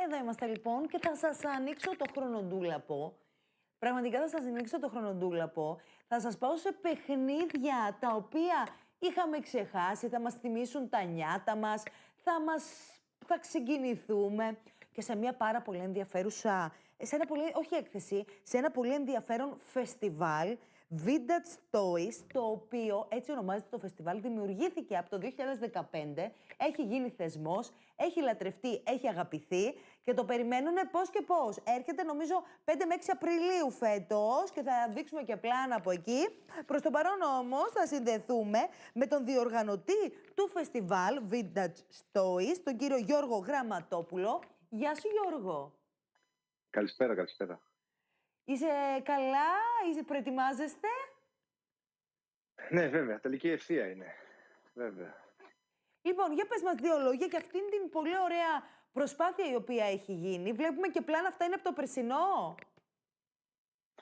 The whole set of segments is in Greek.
εδώ είμαστε λοιπόν και θα σας ανοίξω το χρονοτούλαπο. Πραγματικά θα σας ανοίξω το χρονοτούλαπο. Θα σας πάω σε παιχνίδια τα οποία είχαμε ξεχάσει, θα μας θυμίσουν τα νιάτα μας, θα ξεκινηθούμε και σε μια πάρα πολύ ενδιαφέρουσα, σε ένα πολύ ενδιαφέρον φεστιβάλ, Vintage Toys, το οποίο, έτσι ονομάζεται το φεστιβάλ, δημιουργήθηκε από το 2015, έχει γίνει θεσμός, έχει λατρευτεί, έχει αγαπηθεί και το περιμένουν πώς και πώς. Έρχεται νομίζω 5 με 6 Απριλίου φέτος και θα δείξουμε και πλάνα από εκεί. Προς το παρόν όμως θα συνδεθούμε με τον διοργανωτή του φεστιβάλ Vintage Toys, τον κύριο Γιώργο Γραμματόπουλο. Γεια σου Γιώργο. Καλησπέρα, καλησπέρα. Είσαι καλά, προετοιμάζεστε? Ναι, βέβαια, τελική ευθεία είναι. Βέβαια. Λοιπόν, για πες μας 2 λόγια για αυτήν την πολύ ωραία προσπάθεια η οποία έχει γίνει. Βλέπουμε και πλάνα αυτά είναι από το περσινό.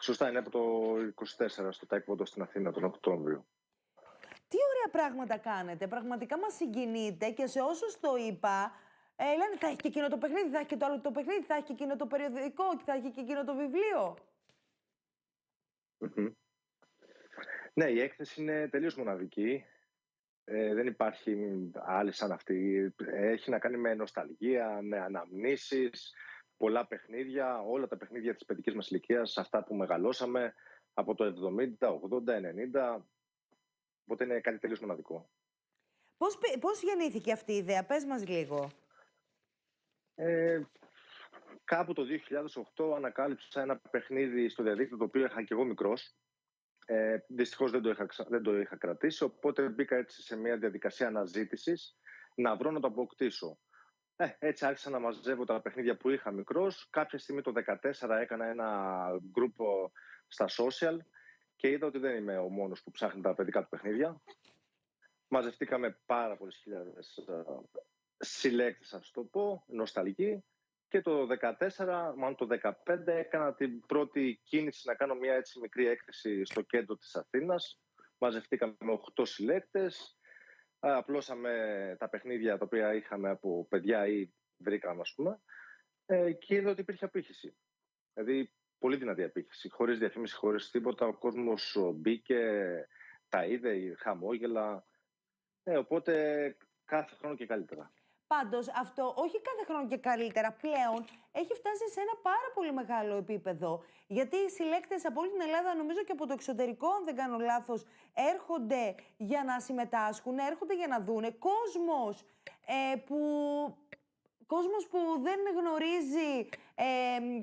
Σωστά, είναι από το 24 στο Taekwondo στην Αθήνα τον Οκτώβριο. Τι ωραία πράγματα κάνετε. Πραγματικά μας συγκινείτε και σε όσους το είπα, λένε θα έχει και εκείνο το παιχνίδι, θα έχει και το άλλο το παιχνίδι, θα έχει και εκείνο το περιοδικό, θα έχει και εκείνο το βιβλίο. Ναι, η έκθεση είναι τελείως μοναδική. Δεν υπάρχει άλλη σαν αυτή. Έχει να κάνει με νοσταλγία, με αναμνήσεις, πολλά παιχνίδια, όλα τα παιχνίδια της παιδικής μας ηλικίας, αυτά που μεγαλώσαμε από το 70, 80, 90. Οπότε είναι κάτι τελείως μοναδικό. Πώς γεννήθηκε αυτή η ιδέα, πες μας λίγο. Κάπου το 2008 ανακάλυψα ένα παιχνίδι στο διαδίκτυο το οποίο είχα και εγώ μικρός. Δυστυχώς δεν το είχα κρατήσει, οπότε μπήκα έτσι σε μια διαδικασία αναζήτησης να βρω να το αποκτήσω. Έτσι άρχισα να μαζεύω τα παιχνίδια που είχα μικρός. Κάποια στιγμή το 2014 έκανα ένα group στα social και είδα ότι δεν είμαι ο μόνος που ψάχνει τα παιδικά του παιχνίδια. Μαζευτήκαμε πάρα πολλές χιλιάδες συλλέκτες, ας το πω, νοσταλγικοί. Και το 2014, μάλλον το 2015, έκανα την πρώτη κίνηση να κάνω μια έτσι μικρή έκθεση στο κέντρο της Αθήνας. Μαζευτήκαμε με 8 συλλέκτες. Απλώσαμε τα παιχνίδια τα οποία είχαμε από παιδιά ή βρήκαμε, ας πούμε. Και είδα ότι υπήρχε απήχηση. Δηλαδή, πολύ δυνατή απήχηση. Χωρίς διαφήμιση, χωρίς τίποτα. Ο κόσμος μπήκε, τα είδε, χαμόγελα. Οπότε κάθε χρόνο και καλύτερα. Πάντως, αυτό όχι κάθε χρόνο και καλύτερα, πλέον έχει φτάσει σε ένα πάρα πολύ μεγάλο επίπεδο. Γιατί οι συλλέκτες από όλη την Ελλάδα, νομίζω και από το εξωτερικό, αν δεν κάνω λάθος, έρχονται για να συμμετάσχουν, έρχονται για να δούνε. Κόσμος που δεν γνωρίζει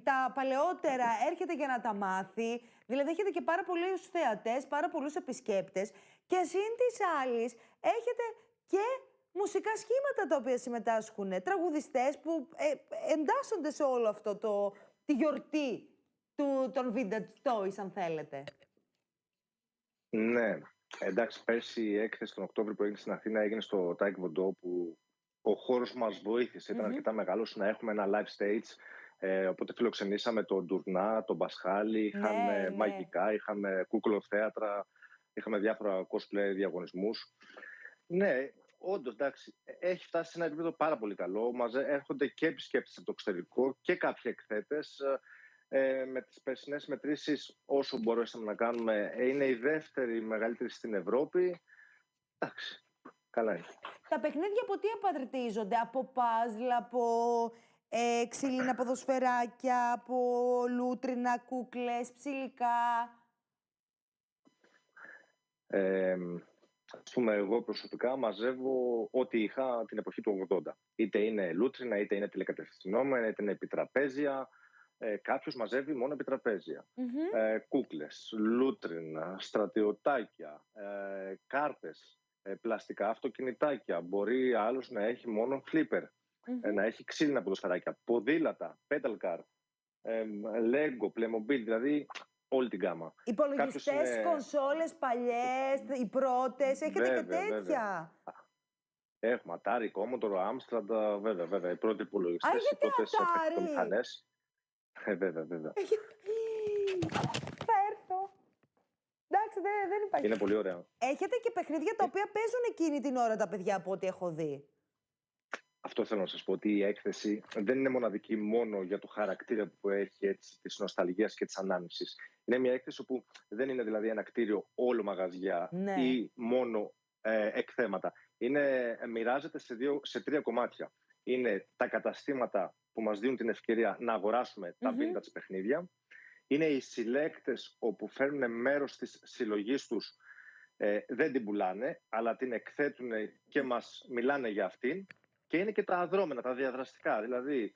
τα παλαιότερα έρχεται για να τα μάθει. Δηλαδή έχετε και πάρα πολλούς θεατές, πάρα πολλούς επισκέπτες. Και συν της άλλης έχετε και μουσικά σχήματα τα οποία συμμετάσχουν, τραγουδιστές που εντάσσονται σε όλο αυτό τη γιορτή των Vintage Toys, αν θέλετε. Ναι, εντάξει, πέρσι η έκθεση τον Οκτώβριο που έγινε στην Αθήνα έγινε στο Taekwondo, που ο χώρος μας βοήθησε, ήταν αρκετά μεγάλος να έχουμε ένα live stage, οπότε φιλοξενήσαμε τον Ντουρνά, τον Πασχάλη, είχαμε μαγικά, είχαμε κούκλο-θέατρα, είχαμε διάφορα cosplay διαγωνισμούς. Ναι, όντως, εντάξει, έχει φτάσει σε ένα επίπεδο πάρα πολύ καλό. Έρχονται και επισκέπτες από το εξωτερικό και κάποιοι εκθέτες. Με τις περσινές μετρήσεις, όσο μπορέσαμε να κάνουμε, είναι η δεύτερη μεγαλύτερη στην Ευρώπη. Εντάξει, καλά είναι. Τα παιχνίδια από τι απαρτίζονται? Από παζλ, από ξύλινα ποδοσφαιράκια, από λούτρινα, κούκλες, ψηλικά? Ας πούμε, εγώ προσωπικά μαζεύω ό,τι είχα την εποχή του 80. Είτε είναι λούτρινα, είτε είναι τηλεκατευθυνόμενα, είτε είναι επιτραπέζια. Κάποιος μαζεύει μόνο επιτραπέζια. Κούκλες, λούτρινα, στρατιωτάκια, κάρτες, πλαστικά αυτοκινητάκια. Μπορεί άλλος να έχει μόνο φλίπερ, να έχει ξύλινα ποδοσφαιράκια, ποδήλατα, pedal car, Lego, Playmobil, δηλαδή όλη την γάμα. Υπολογιστές, κονσόλες παλιές, οι πρώτες, έχετε και τέτοια? Βέβαια. Έχουμε Atari, Commodore, Amstrad, βέβαια. Οι πρώτοι υπολογιστές, οι πρώτες μηχανές. Βέβαια. Θα έρθω. Εντάξει, δεν υπάρχει. Είναι πολύ ωραίο. Έχετε και παιχνίδια τα οποία παίζουν εκείνη την ώρα τα παιδιά από ό,τι έχω δει. Αυτό θέλω να σας πω, ότι η έκθεση δεν είναι μοναδική μόνο για το χαρακτήρα που έχει, έτσι, της νοσταλγίας και της ανάμνησης. Είναι μια έκθεση όπου δεν είναι δηλαδή ένα κτίριο όλο μαγαζιά Ναι. ή μόνο εκθέματα. Μοιράζεται σε τρία κομμάτια. Είναι τα καταστήματα που μας δίνουν την ευκαιρία να αγοράσουμε τα vintage παιχνίδια. Είναι οι συλλέκτες όπου φέρνουν μέρος της συλλογής τους, δεν την πουλάνε, αλλά την εκθέτουν και μας μιλάνε για αυτήν. Και είναι και τα αδρώμενα, τα διαδραστικά. Δηλαδή,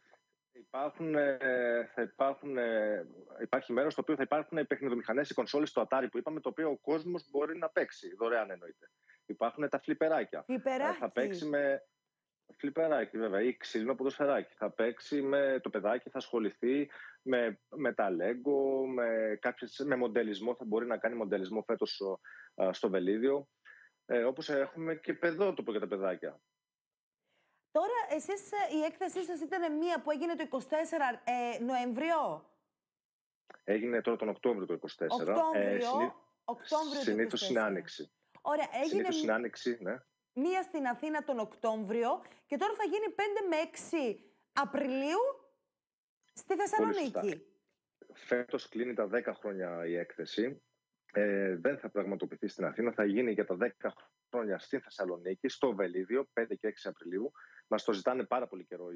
υπάρχει μέρος στο οποίο θα υπάρχουν οι παιχνιδομηχανές, οι κονσόλες, το Atari που είπαμε, το οποίο ο κόσμος μπορεί να παίξει, δωρεάν εννοείται. Υπάρχουν τα φλιπεράκια. Θα παίξει με φλιπεράκι βέβαια ή ξύλινο ποδοσφαιράκι. Θα παίξει με το παιδάκι, θα ασχοληθεί με τα Lego, με μοντελισμό, θα μπορεί να κάνει μοντελισμό φέτος στο Βελίδιο. Όπως έχουμε και παιδότοπο για τα παιδάκια. Τώρα, εσείς, η έκθεσή σας ήταν μία που έγινε το 24 Νοέμβριο. Έγινε τώρα τον Οκτώβριο το 24. Οκτώβριο συνήθως είναι Άνοιξη. Ωραία, συνήθως είναι Άνοιξη, ναι. Μία στην Αθήνα τον Οκτώβριο και τώρα θα γίνει 5 με 6 Απριλίου στη Θεσσαλονίκη. Φέτος κλείνει τα 10 χρόνια η έκθεση. Δεν θα πραγματοποιηθεί στην Αθήνα, θα γίνει για τα 10 χρόνια στη Θεσσαλονίκη, στο Βελίδιο, 5 και 6 Απριλίου. Μας το ζητάνε πάρα πολύ καιρό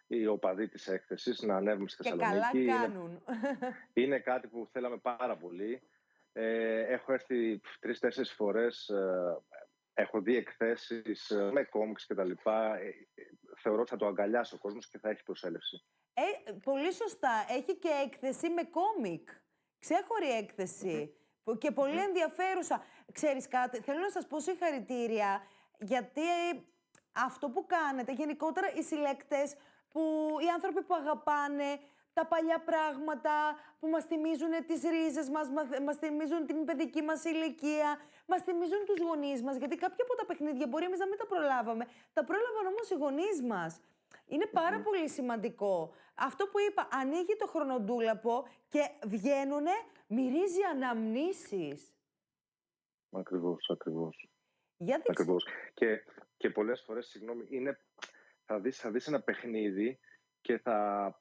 οι οπαδοί της έκθεσης να ανέβουμε στη Θεσσαλονίκη. Και καλά κάνουν. Είναι κάτι που θέλαμε πάρα πολύ. Έχω έρθει 3-4 φορές, έχω δει εκθέσεις με κόμιξ και τα λοιπά. Θεωρώ ότι θα το αγκαλιάσει ο κόσμος και θα έχει προσέλευση. Πολύ σωστά. Έχει και έκθεση με κόμικ. Ξέχωρη έκθεση. Και πολύ ενδιαφέρουσα. Ξέρεις κάτι, θέλω να σας πω συγχαρητήρια, γιατί αυτό που κάνετε, γενικότερα οι συλλέκτες, οι άνθρωποι που αγαπάνε τα παλιά πράγματα, που μας θυμίζουν τις ρίζες μας, μας θυμίζουν την παιδική μας ηλικία, μας θυμίζουν τους γονείς μας, γιατί κάποια από τα παιχνίδια μπορεί εμείς να μην τα προλάβαμε. Τα πρόλαβαν όμως οι γονείς μας. Είναι πάρα πολύ σημαντικό. Αυτό που είπα, ανοίγει το χρονοτούλαπο και βγαίνουνε, μυρίζει αναμνήσεις. Ακριβώς. Γιατί... Ακριβώς. Και πολλές φορές, συγγνώμη, θα δεις ένα παιχνίδι και θα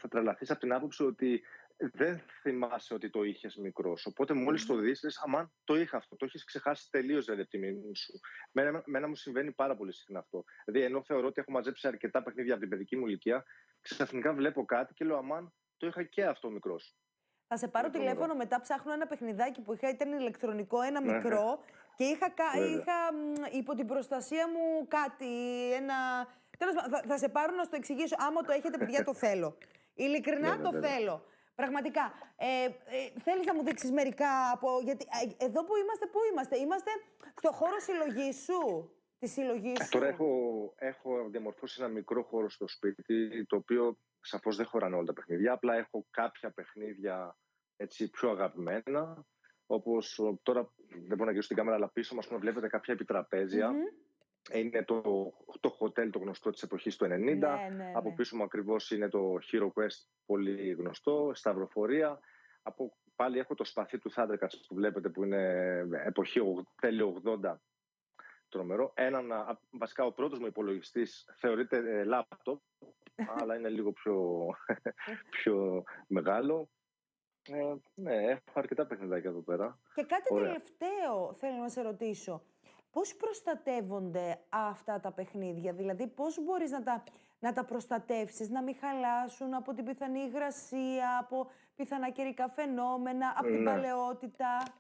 τρελαθείς από την άποψη ότι δεν θυμάσαι ότι το είχες μικρός. Οπότε μόλις το δεις, λες, αμάν, το είχα αυτό, το έχεις ξεχάσει τελείως δηλαδή από τη μνήμη σου. Μένα μου συμβαίνει πάρα πολύ συχνά αυτό. Δηλαδή, ενώ θεωρώ ότι έχω μαζέψει αρκετά παιχνίδια από την παιδική μου ηλικία, ξαφνικά βλέπω κάτι και λέω, αμάν, το είχα και αυτό μικρός. Θα σε πάρω τηλέφωνο μετά, ψάχνω ένα παιχνιδάκι που ήταν ηλεκτρονικό, ένα μικρό, και είχα υπό την προστασία μου κάτι, Τέλος πάντων, θα σε πάρω να σου το εξηγήσω. Άμα το έχετε, παιδιά, το θέλω. Ειλικρινά το θέλω. Πραγματικά. Θέλεις να μου δείξεις μερικά γιατί εδώ που είμαστε, είμαστε στο χώρο συλλογής σου. Τη συλλογή σου. Τώρα έχω διαμορφώσει ένα μικρό χώρο στο σπίτι, το οποίο σαφώς δεν χωράνε όλα τα παιχνίδια. Απλά έχω κάποια παιχνίδια έτσι πιο αγαπημένα. Όπως τώρα δεν μπορώ να γυρίσω στην κάμερα, αλλά πίσω μας βλέπετε κάποια επιτραπέζια. Είναι το hotel το γνωστό της εποχής του 90. Ναι. Από πίσω μου ακριβώς είναι το Hero Quest, πολύ γνωστό, σταυροφορία. Πάλι έχω το σπαθί του Thundercats που βλέπετε, που είναι εποχή τέλειο 80. Τρομερό. Βασικά ο πρώτος μου υπολογιστής θεωρείται laptop, αλλά είναι λίγο πιο μεγάλο. Ναι, έχω αρκετά παιχνιδάκια εδώ πέρα. Και κάτι τελευταίο θέλω να σε ρωτήσω. Πώς προστατεύονται αυτά τα παιχνίδια, δηλαδή πώς μπορείς να τα προστατεύσεις, να μην χαλάσουν από την πιθανή υγρασία, από πιθανά καιρικά φαινόμενα, από την παλαιότητα?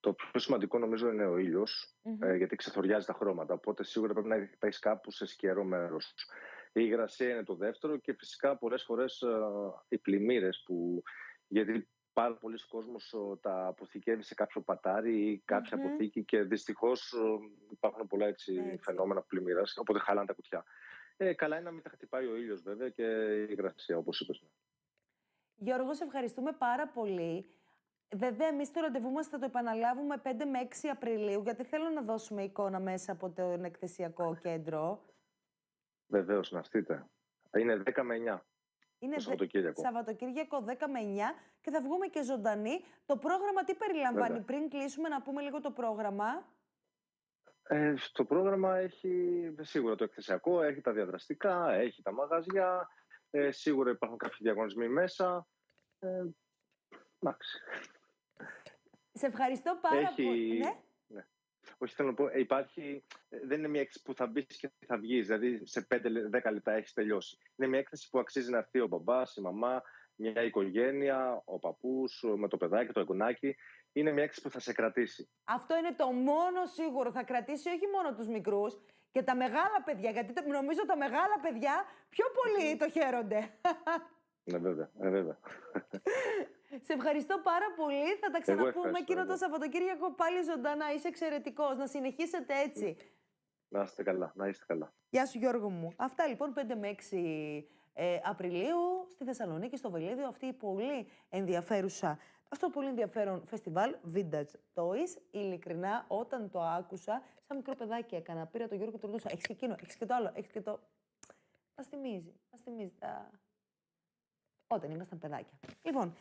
Το πιο σημαντικό νομίζω είναι ο ήλιος, γιατί ξεθοριάζει τα χρώματα, οπότε σίγουρα πρέπει να έχεις κάπου σε σκιερό μέρος. Η υγρασία είναι το δεύτερο και φυσικά πολλές φορές οι πλημμύρες, γιατί πάρα πολλοί κόσμος τα αποθηκεύει σε κάποιο πατάρι ή κάποια αποθήκη και δυστυχώς υπάρχουν πολλά φαινόμενα πλημμύρας, οπότε χαλάνε τα κουτιά. Καλά είναι να μην τα χτυπάει ο ήλιος βέβαια και η υγρασία, όπως είπες. Γιώργο, σε ευχαριστούμε πάρα πολύ. Βέβαια, εμείς το ραντεβού μας θα το επαναλάβουμε 5 με 6 Απριλίου, γιατί θέλω να δώσουμε εικόνα μέσα από το εκθεσιακό κέντρο. Βεβαίως, να έρθείτε. Είναι 10 με 9. Είναι Σαββατοκύριακο. Σαββατοκύριακο 10 με 9 και θα βγούμε και ζωντανοί. Το πρόγραμμα τι περιλαμβάνει? Πριν κλείσουμε, να πούμε λίγο το πρόγραμμα. Στο πρόγραμμα έχει σίγουρα το εκθεσιακό, έχει τα διαδραστικά, έχει τα μαγαζιά, σίγουρα υπάρχουν κάποιοι διαγωνισμοί μέσα. Εντάξει. Σε ευχαριστώ πάρα πολύ. Ναι. Ναι. Όχι, θέλω να πω, δεν είναι μια έκθεση που θα μπει και θα βγει, δηλαδή σε 5-10 λεπτά έχει τελειώσει. Είναι μια έκθεση που αξίζει να έρθει ο μπαμπάς, η μαμά, μια οικογένεια, ο παππούς με το παιδάκι, το εγγονάκι. Είναι μια έκθεση που θα σε κρατήσει. Αυτό είναι το μόνο σίγουρο. Θα κρατήσει όχι μόνο τους μικρούς και τα μεγάλα παιδιά. Γιατί νομίζω τα μεγάλα παιδιά πιο πολύ το χαίρονται. Ναι, βέβαια. Σε ευχαριστώ πάρα πολύ. Θα τα ξαναπούμε εκείνο το Σαββατοκύριακο πάλι ζωντανά. Είσαι εξαιρετικός. Να συνεχίσετε έτσι. Να είστε καλά. Γεια σου Γιώργο μου. Αυτά λοιπόν 5 με 6 Απριλίου στη Θεσσαλονίκη, στο Βελίδιο, αυτή η πολύ ενδιαφέρουσα, αυτό το πολύ ενδιαφέρον φεστιβάλ Vintage Toys. Ειλικρινά, όταν το άκουσα, σαν μικρό παιδάκι έκανα. Πήρα τον Γιώργο και τον ρωτούσα: έχεις και εκείνο, έχεις και το άλλο, έχεις και το. Μας θυμίζει. Όταν ήμασταν παιδάκια. Λοιπόν,